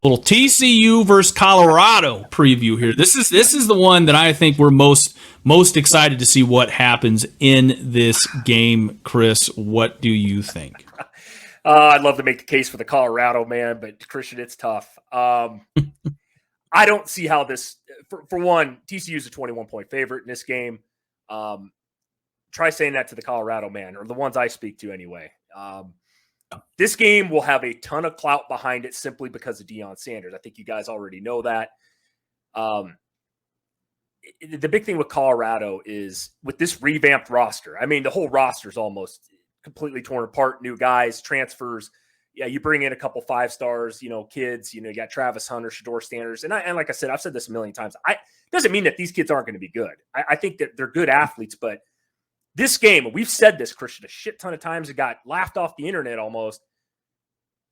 Little TCU versus Colorado preview here. This is the one that I think we're most excited to see what happens in this game. Chris, what do you think? I'd love to make the case for the Colorado, man, but Christian, it's tough. I don't see how this. For one, TCU is a 21-point favorite in this game. Try saying that to the Colorado man, or the ones I speak to anyway. This game will have a ton of clout behind it simply because of Deion Sanders. I think you guys already know that. The big thing with Colorado is with this revamped roster. I mean, the whole roster is almost completely torn apart. New guys, transfers. Yeah, you bring in a couple 5-stars, kids. You got Travis Hunter, Shedeur Sanders, and like I said, I've said this a million times. Doesn't mean that these kids aren't going to be good. I think that they're good athletes, but this game, we've said this, Christian, a shit ton of times. It got laughed off the internet almost.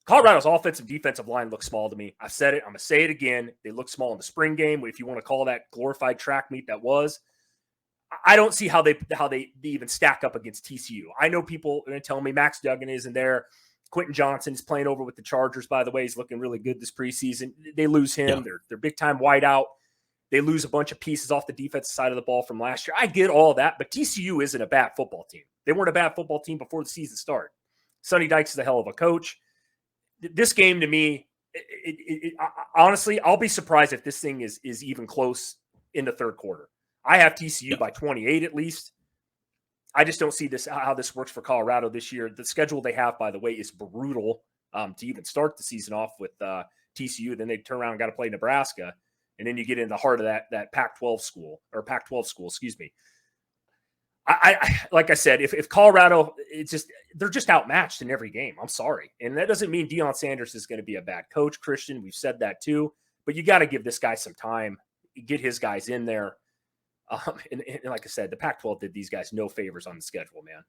Colorado's offensive defensive line looks small to me. I've said it. I'm going to say it again. They look small in the spring game, if you want to call that glorified track meet that was. I don't see how they even stack up against TCU. I know people are going to tell me Max Duggan isn't there. Quentin Johnson is playing over with the Chargers, by the way. He's looking really good this preseason. They lose him. Yeah. They're big-time wideout. They lose a bunch of pieces off the defensive side of the ball from last year. I get all that, but TCU isn't a bad football team. They weren't a bad football team before the season started. Sonny Dykes is a hell of a coach. This game, to me, honestly, I'll be surprised if this thing is even close in the third quarter. I have TCU by 28 at least. I just don't see how this works for Colorado this year. The schedule they have, by the way, is brutal to even start the season off with TCU. Then they turn around and got to play Nebraska. And then you get in the heart of that Pac-12 school, or Pac-12 school, excuse me. I like I said, if Colorado, they're just outmatched in every game. I'm sorry. And that doesn't mean Deion Sanders is going to be a bad coach, Christian. We've said that too. But you got to give this guy some time, get his guys in there. And like I said, the Pac-12 did these guys no favors on the schedule, man.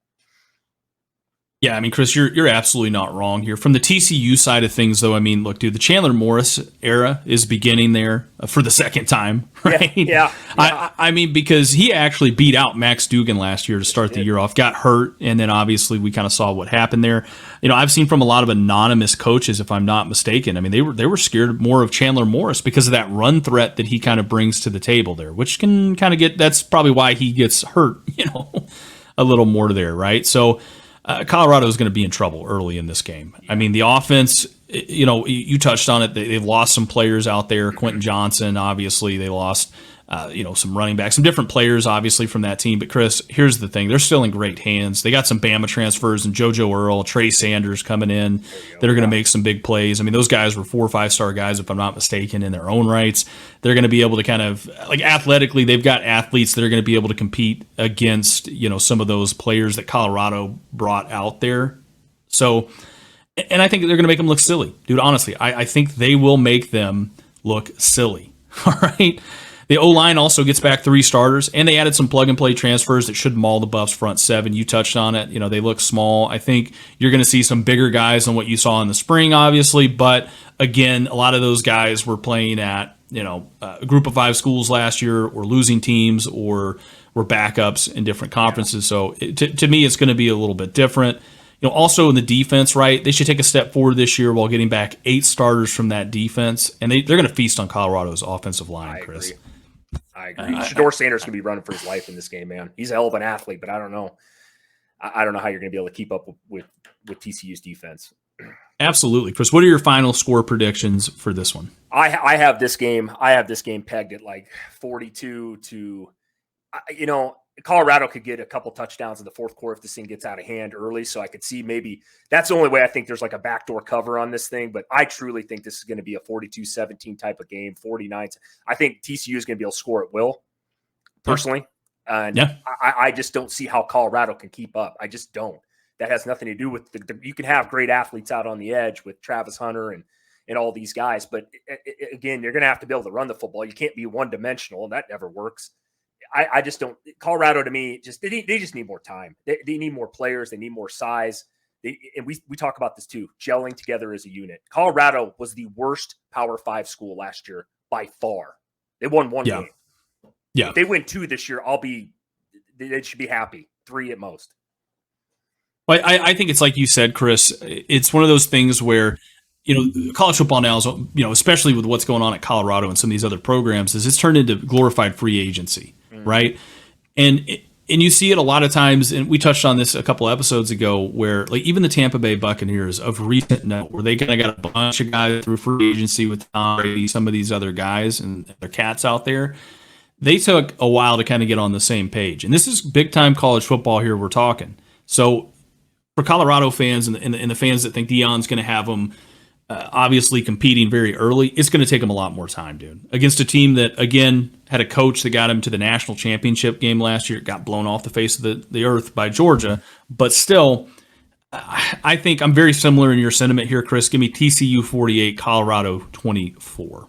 Yeah, I mean, Chris, you're absolutely not wrong here. From the TCU side of things, though, I mean, look, dude, the Chandler Morris era is beginning there for the second time, right? Yeah. I mean, because he actually beat out Max Duggan last year to start the year off, got hurt, and then obviously we kind of saw what happened there. I've seen from a lot of anonymous coaches, if I'm not mistaken, I mean, they were scared more of Chandler Morris because of that run threat that he kind of brings to the table there, which can kind of that's probably why he gets hurt, a little more there, right? So Colorado is going to be in trouble early in this game. I mean, the offense, you touched on it. They've lost some players out there. Quentin Johnson, obviously, they lost, some running backs, some different players, obviously, from that team. But, Chris, here's the thing. They're still in great hands. They got some Bama transfers and JoJo Earl, Trey Sanders coming in that are going to make some big plays. I mean, those guys were 4 or 5-star guys, if I'm not mistaken, in their own rights. They're going to be able to kind of, like, athletically, they've got athletes that are going to be able to compete against, some of those players that Colorado brought out there. So, and I think they're going to make them look silly. Dude, honestly, I think they will make them look silly. All right? The O-line also gets back 3 starters, and they added some plug-and-play transfers that should maul the Buffs front 7. You touched on it. They look small. I think you're going to see some bigger guys than what you saw in the spring, obviously. But, again, a lot of those guys were playing at, a group of 5 schools last year, or losing teams, or were backups in different conferences. So, to me, it's going to be a little bit different. Also in the defense, right? They should take a step forward this year while getting back 8 starters from that defense. And they're going to feast on Colorado's offensive line, Chris. I agree. Shedeur Sanders can be running for his life in this game, man. He's a hell of an athlete, but I don't know. I don't know how you're going to be able to keep up with TCU's defense. Absolutely, Chris. What are your final score predictions for this one? I have this game pegged at like 42 to, Colorado could get a couple touchdowns in the fourth quarter if this thing gets out of hand early. So I could see maybe that's the only way I think there's like a backdoor cover on this thing. But I truly think this is going to be a 42-17 type of game, 49. I think TCU is going to be able to score at will, personally. And I just don't see how Colorado can keep up. I just don't. That has nothing to do with you can have great athletes out on the edge with Travis Hunter and all these guys. But again, you're going to have to be able to run the football. You can't be one-dimensional, and that never works. I just don't. Colorado, to me, they just need more time. They need more players. They need more size. And we talk about this too, gelling together as a unit. Colorado was the worst Power 5 school last year by far. They won 1 game. Yeah. If they win 2 this year, they should be happy. 3 at most. Well, I think it's like you said, Chris. It's one of those things where college football now is, especially with what's going on at Colorado and some of these other programs, is it's turned into glorified free agency, right? And you see it a lot of times, and we touched on this a couple episodes ago, where like even the Tampa Bay Buccaneers of recent note, where they kind of got a bunch of guys through free agency with Tom Brady, some of these other guys and their cats out there. They took a while to kind of get on the same page, and this is big time college football here we're talking. So for Colorado fans and the fans that think Deion's going to have them obviously competing very early, it's going to take them a lot more time, dude. Against a team that, again, had a coach that got him to the national championship game last year, got blown off the face of the earth by Georgia. But still, I think I'm very similar in your sentiment here, Chris. Give me TCU 48, Colorado 24.